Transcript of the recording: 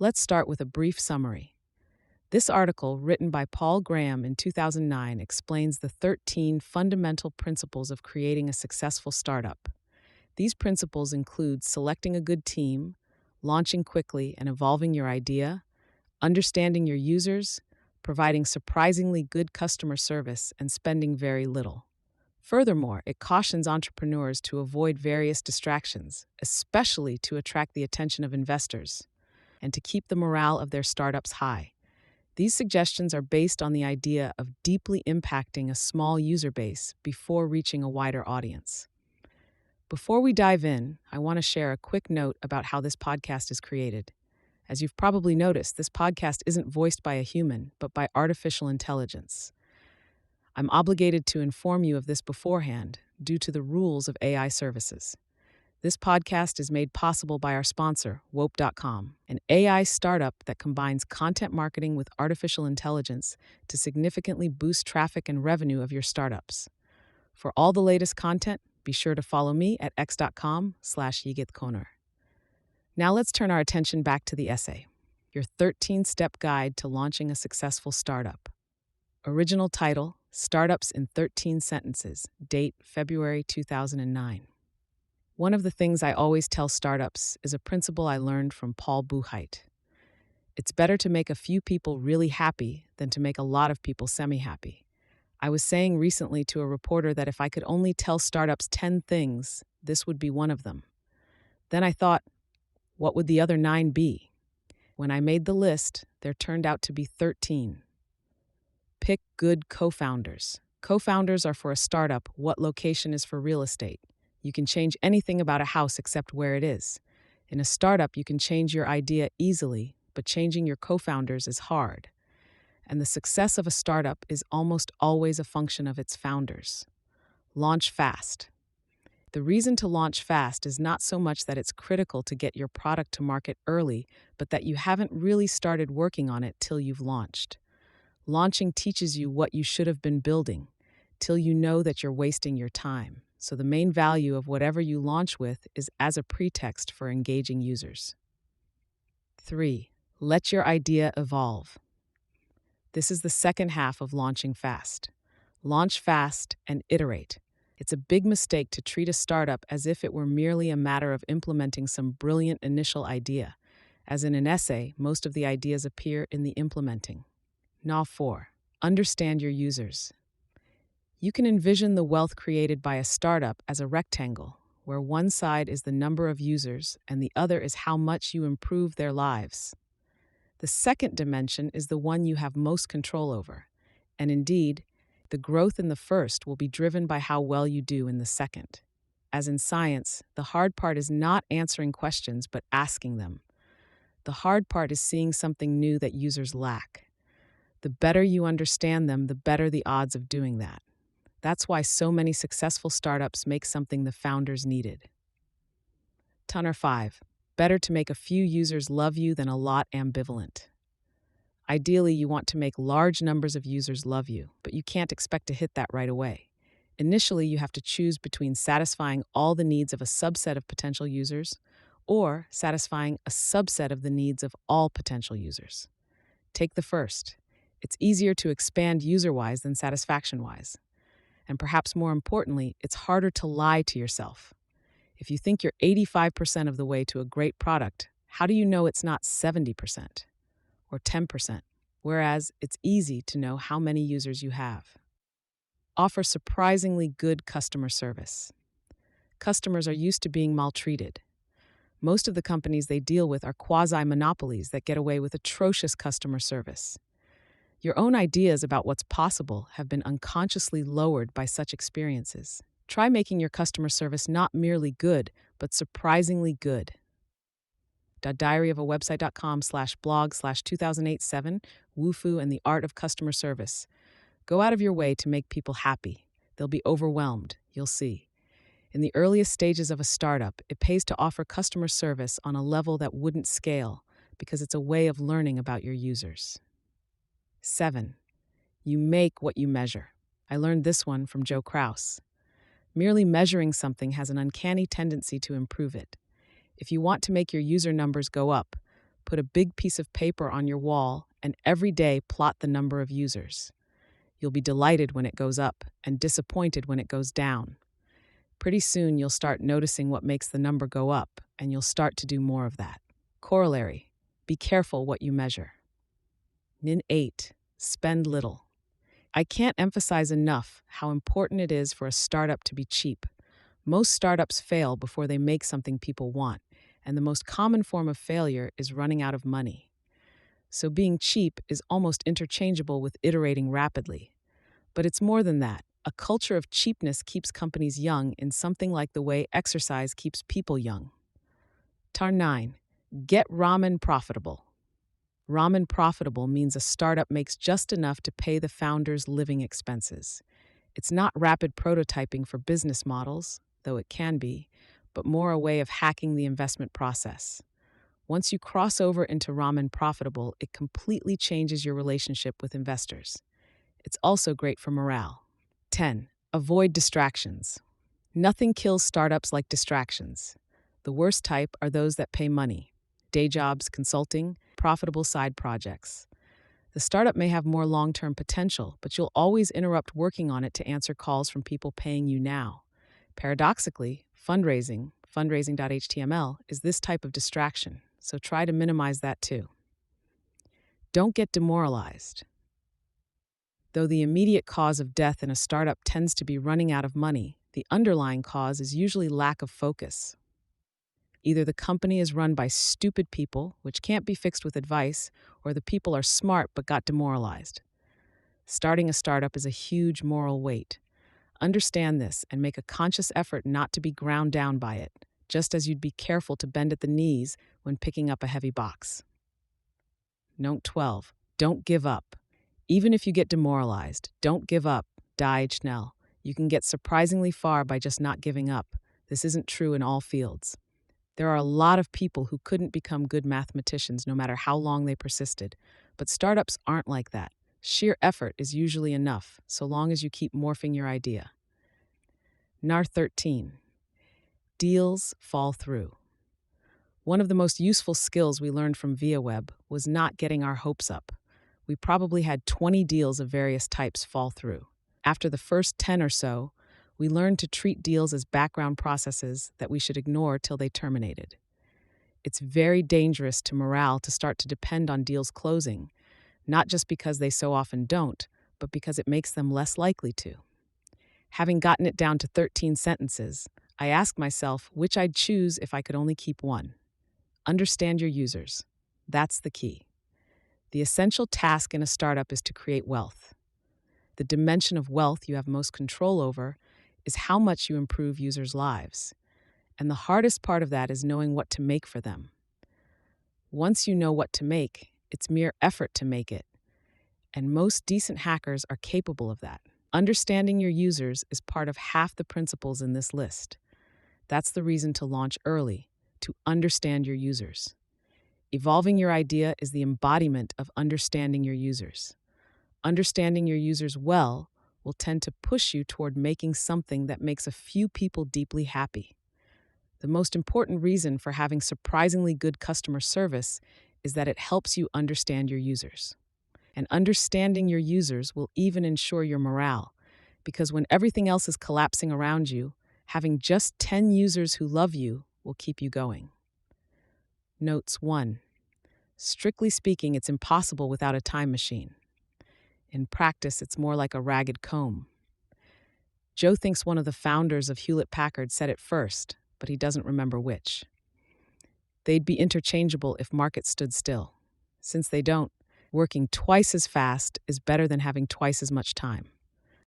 Let's start with a brief summary. This article, written by Paul Graham in 2009, explains the 13 fundamental principles of creating a successful startup. These principles include selecting a good team, launching quickly and evolving your idea, understanding your users, providing surprisingly good customer service, and spending very little. Furthermore, it cautions entrepreneurs to avoid various distractions, especially to attract the attention of investors, and to keep the morale of their startups high. These suggestions are based on the idea of deeply impacting a small user base before reaching a wider audience. Before we dive in, I want to share a quick note about how this podcast is created. As you've probably noticed, this podcast isn't voiced by a human, but by artificial intelligence. I'm obligated to inform you of this beforehand due to the rules of AI services. This podcast is made possible by our sponsor, Wope.com, an AI startup that combines content marketing with artificial intelligence to significantly boost traffic and revenue of your startups. For all the latest content, be sure to follow me at x.com/yigitkoner. Now let's turn our attention back to the essay, your 13-step guide to launching a successful startup. Original title, Startups in 13 Sentences, date February 2009. One of the things I always tell startups is a principle I learned from Paul Buchheit. It's better to make a few people really happy than to make a lot of people semi-happy. I was saying recently to a reporter that if I could only tell startups 10 things, this would be one of them. Then I thought, what would the other 9 be? When I made the list, there turned out to be 13. Pick good co-founders. Co-founders are for a startup what location is for real estate. You can change anything about a house except where it is. In a startup, you can change your idea easily, but changing your co-founders is hard. And the success of a startup is almost always a function of its founders. Launch fast. The reason to launch fast is not so much that it's critical to get your product to market early, but that you haven't really started working on it till you've launched. Launching teaches you what you should have been building, till you know that you're wasting your time. So the main value of whatever you launch with is as a pretext for engaging users. 3. Let your idea evolve. This is the second half of launching fast. Launch fast and iterate. It's a big mistake to treat a startup as if it were merely a matter of implementing some brilliant initial idea. As in an essay, most of the ideas appear in the implementing. 4. Understand your users. You can envision the wealth created by a startup as a rectangle, where one side is the number of users and the other is how much you improve their lives. The second dimension is the one you have most control over, and indeed, the growth in the first will be driven by how well you do in the second. As in science, the hard part is not answering questions but asking them. The hard part is seeing something new that users lack. The better you understand them, the better the odds of doing that. That's why so many successful startups make something the founders needed. 5. Better to make a few users love you than a lot ambivalent. Ideally, you want to make large numbers of users love you, but you can't expect to hit that right away. Initially, you have to choose between satisfying all the needs of a subset of potential users or satisfying a subset of the needs of all potential users. Take the first. It's easier to expand user-wise than satisfaction-wise. And perhaps more importantly, it's harder to lie to yourself. If you think you're 85% of the way to a great product, how do you know it's not 70% or 10%? Whereas it's easy to know how many users you have. Offer surprisingly good customer service. Customers are used to being maltreated. Most of the companies they deal with are quasi-monopolies that get away with atrocious customer service. Your own ideas about what's possible have been unconsciously lowered by such experiences. Try making your customer service not merely good, but surprisingly good. diaryofawebsite.com/blog/2008-7 Wufoo and the Art of Customer Service. Go out of your way to make people happy. They'll be overwhelmed, you'll see. In the earliest stages of a startup, it pays to offer customer service on a level that wouldn't scale because it's a way of learning about your users. 7. You make what you measure. I learned this one from Joe Kraus. Merely measuring something has an uncanny tendency to improve it. If you want to make your user numbers go up, Put a big piece of paper on your wall and every day plot the number of users. You'll be delighted when it goes up and disappointed when it goes down. Pretty soon, you'll start noticing what makes the number go up, and you'll start to do more of that. Corollary: be careful what you measure. Nin 8. Spend little. I can't emphasize enough how important it is for a startup to be cheap. Most startups fail before they make something people want, and the most common form of failure is running out of money. So being cheap is almost interchangeable with iterating rapidly. But it's more than that. A culture of cheapness keeps companies young in something like the way exercise keeps people young. Tar 9. Get ramen profitable. Ramen profitable means a startup makes just enough to pay the founder's living expenses. It's not rapid prototyping for business models, though it can be, but more a way of hacking the investment process. Once you cross over into ramen profitable, it completely changes your relationship with investors. It's also great for morale. 10. Avoid distractions. Nothing kills startups like distractions. The worst type are those that pay money: day jobs, consulting, profitable side projects. The startup may have more long-term potential, but you'll always interrupt working on it to answer calls from people paying you now. Paradoxically, fundraising.html, is this type of distraction, so try to minimize that too. Don't get demoralized. Though the immediate cause of death in a startup tends to be running out of money, the underlying cause is usually lack of focus. Either the company is run by stupid people, which can't be fixed with advice, or the people are smart but got demoralized. Starting a startup is a huge moral weight. Understand this and make a conscious effort not to be ground down by it, just as you'd be careful to bend at the knees when picking up a heavy box. Note 12. Don't give up. Even if you get demoralized, don't give up. Die schnell. You can get surprisingly far by just not giving up. This isn't true in all fields. There are a lot of people who couldn't become good mathematicians no matter how long they persisted, but startups aren't like that. Sheer effort is usually enough, so long as you keep morphing your idea. Nar 13. Deals fall through. One of the most useful skills we learned from ViaWeb was not getting our hopes up. We probably had 20 deals of various types fall through. After the first 10 or so, we learned to treat deals as background processes that we should ignore till they terminated. It's very dangerous to morale to start to depend on deals closing, not just because they so often don't, but because it makes them less likely to. Having gotten it down to 13 sentences, I asked myself which I'd choose if I could only keep one. Understand your users. That's the key. The essential task in a startup is to create wealth. The dimension of wealth you have most control over is how much you improve users' lives. And the hardest part of that is knowing what to make for them. Once you know what to make, it's mere effort to make it. And most decent hackers are capable of that. Understanding your users is part of half the principles in this list. That's the reason to launch early, to understand your users. Evolving your idea is the embodiment of understanding your users. Understanding your users well will tend to push you toward making something that makes a few people deeply happy. The most important reason for having surprisingly good customer service is that it helps you understand your users. And understanding your users will even ensure your morale, because when everything else is collapsing around you, having just 10 users who love you will keep you going. Notes 1. Strictly speaking, it's impossible without a time machine. In practice, it's more like a ragged comb. Joe thinks one of the founders of Hewlett-Packard said it first, but he doesn't remember which. They'd be interchangeable if markets stood still. Since they don't, working twice as fast is better than having twice as much time.